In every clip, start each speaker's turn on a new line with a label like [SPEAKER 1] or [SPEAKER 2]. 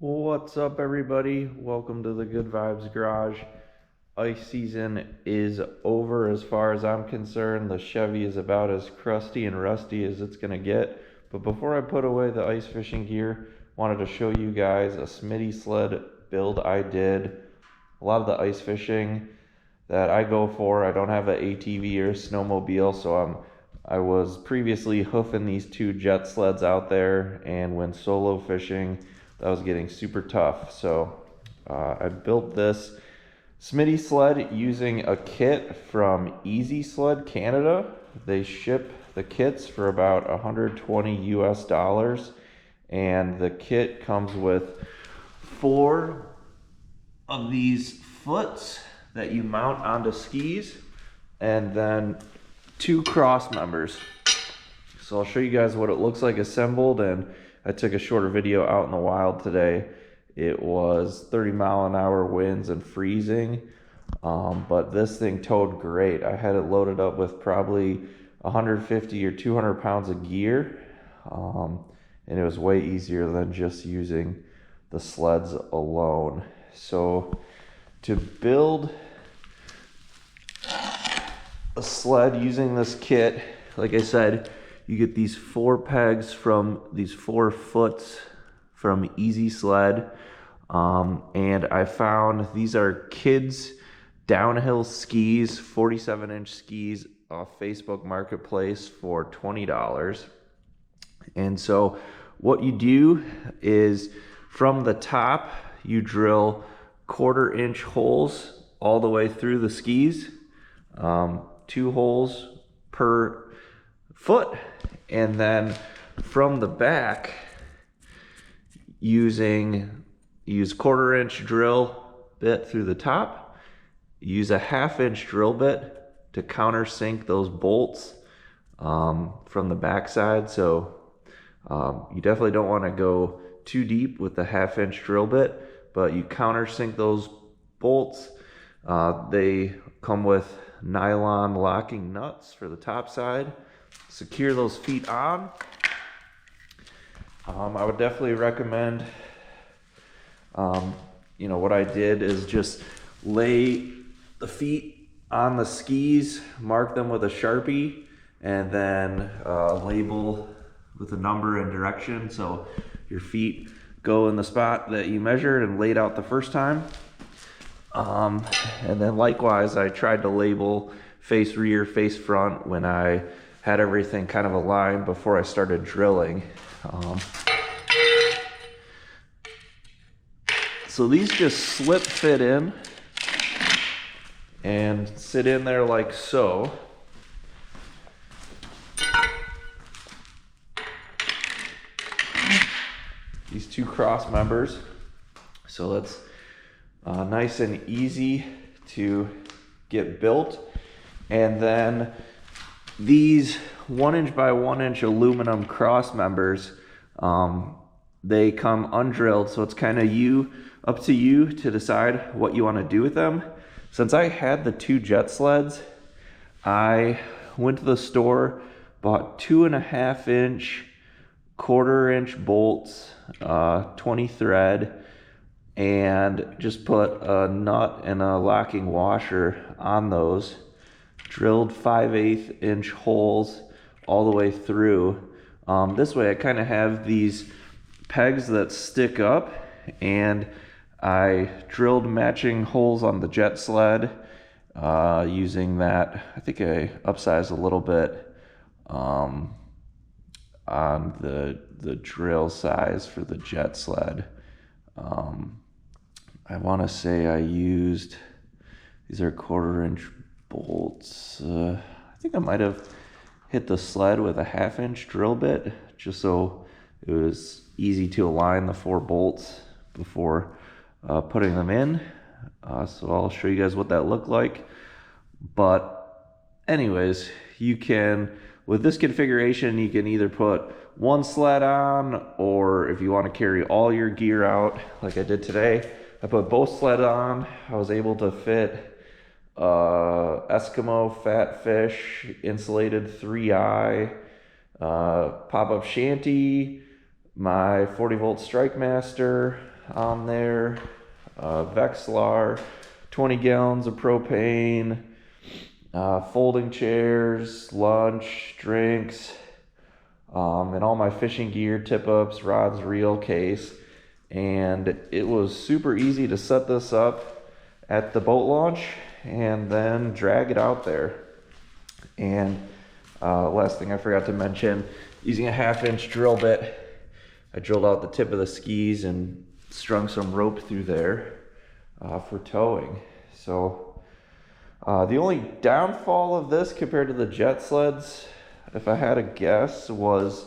[SPEAKER 1] What's up, everybody? Welcome to the Good Vibes Garage. Ice season is over as far as I'm concerned. The Chevy is about as crusty and rusty as it's gonna get. But before I put away the ice fishing gear, wanted to show you guys a Smitty Sled build I did. A lot of the ice fishing that I go for, I don't have an ATV or snowmobile, so I was previously hoofing these two Jetsleds out there, and when solo fishing, that was getting super tough. So I built this Smitty sled using a kit from EasySled Canada. They ship the kits for about 120 US dollars, and the kit comes with 4 of these foots that you mount onto skis, and then 2 cross members. So I'll show you guys what it looks like assembled, and I took a shorter video out in the wild today. It was 30-mile-an-hour winds and freezing, but this thing towed great. I had it loaded up with probably 150 or 200 pounds of gear, and it was way easier than just using the sleds alone. So to build a sled using this kit, like I said, you get these 4 pegs from these 4 foots from EasySled, and I found these are kids downhill skis, 47-inch skis off Facebook Marketplace for $20. And so what you do is from the top you drill 1/4-inch holes all the way through the skis, 2 holes per foot, and then from the back use 1/4-inch drill bit through the top, use a 1/2-inch drill bit to countersink those bolts from the back side. So you definitely don't want to go too deep with the 1/2-inch drill bit, but you countersink those bolts. They come with nylon locking nuts for the top side. Secure those feet on. I would definitely recommend, what I did is just lay the feet on the skis, mark them with a sharpie, and then label with a number and direction so your feet go in the spot that you measured and laid out the first time. And then likewise, I tried to label face rear, face front when I had everything kind of aligned before I started drilling. So these just slip fit in and sit in there like so. These 2 cross members. So that's nice and easy to get built. And then these 1-inch by 1-inch aluminum cross members, they come undrilled, so it's kind of up to you to decide what you want to do with them. Since I had the 2 Jetsleds, I went to the store, bought 2.5-inch 1/4-inch bolts, 20 thread, and just put a nut and a locking washer on those. Drilled 5/8-inch holes all the way through. This way I kind of have these pegs that stick up, and I drilled matching holes on the Jetsled using that. I think I upsized a little bit on the drill size for the Jetsled. I want to say I used, these are 1/4-inch bolts. I think I might have hit the sled with a 1/2-inch drill bit just so it was easy to align the 4 bolts before putting them in. So I'll show you guys what that looked like. But anyways, you can, with this configuration, you can either put 1 sled on, or if you want to carry all your gear out like I did today, I put both sled on. I was able to fit Eskimo fat fish insulated 3i, pop-up shanty, my 40-volt Strike Master, on there, Vexlar, 20 gallons of propane, folding chairs, lunch, drinks, and all my fishing gear, tip-ups, rods, reel, case. And it was super easy to set this up at the boat launch and then drag it out there. And last thing I forgot to mention, using a 1/2-inch drill bit, I drilled out the tip of the skis and strung some rope through there for towing. So the only downfall of this compared to the jet sleds, if I had to guess, was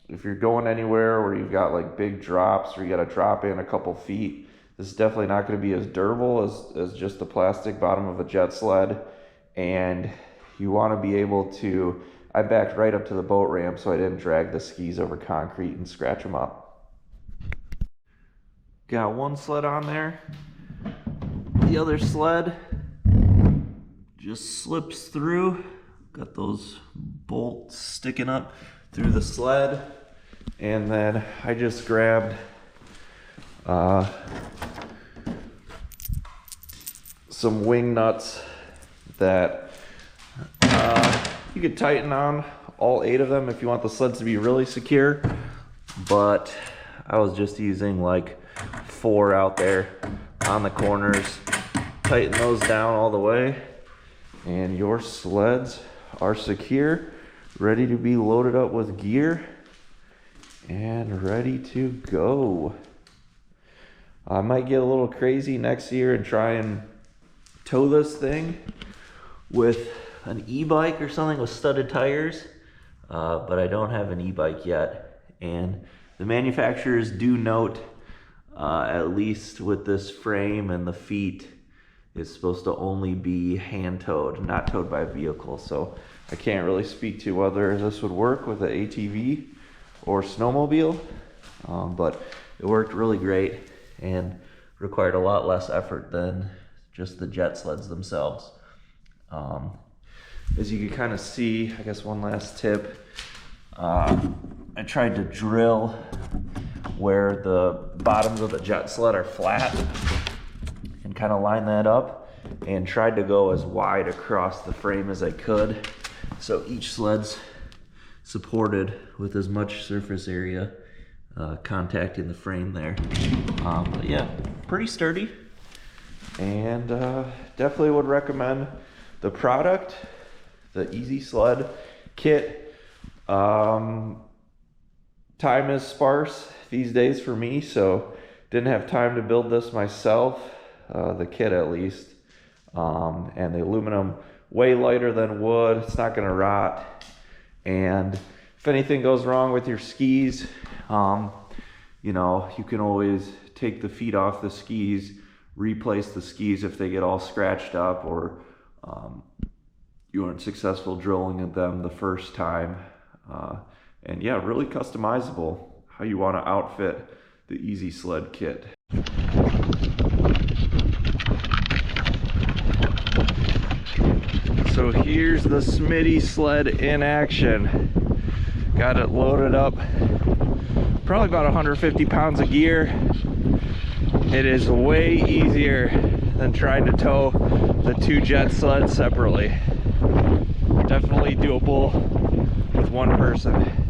[SPEAKER 1] if you're going anywhere where you've got like big drops or you got to drop in a couple feet, this is definitely not going to be as durable as just the plastic bottom of a jet sled. And you want to be able to, I backed right up to the boat ramp so I didn't drag the skis over concrete and scratch them up. Got one sled on there. The other sled just slips through. Got those bolts sticking up through the sled. And then I just grabbed some wing nuts that you could tighten on all 8 of them if you want the sleds to be really secure. But I was just using like 4 out there on the corners. Tighten those down all the way and your sleds are secure, ready to be loaded up with gear and ready to go. I might get a little crazy next year and try and tow this thing with an e-bike or something with studded tires, but I don't have an e-bike yet. And the manufacturers do note, at least with this frame and the feet, it's supposed to only be hand towed, not towed by a vehicle. So I can't really speak to whether this would work with an ATV or snowmobile, but it worked really great and required a lot less effort than just the jet sleds themselves. As you can kind of see, I guess one last tip, I tried to drill where the bottoms of the jet sled are flat and kind of line that up, and tried to go as wide across the frame as I could so each sled's supported with as much surface area contacting the frame there. But yeah, pretty sturdy, and definitely would recommend the product, the EasySled Kit. Time is sparse these days for me, so didn't have time to build this myself, the kit at least. And the aluminum way lighter than wood, it's not gonna rot. And if anything goes wrong with your skis, you know, you can always take the feet off the skis, replace the skis if they get all scratched up, or you weren't successful drilling at them the first time. And yeah, really customizable how you want to outfit the EasySled Kit. So here's the Smitty Sled in action. Got it loaded up, probably about 150 pounds of gear. It is way easier than trying to tow the 2 jet sleds separately. Definitely doable with one person.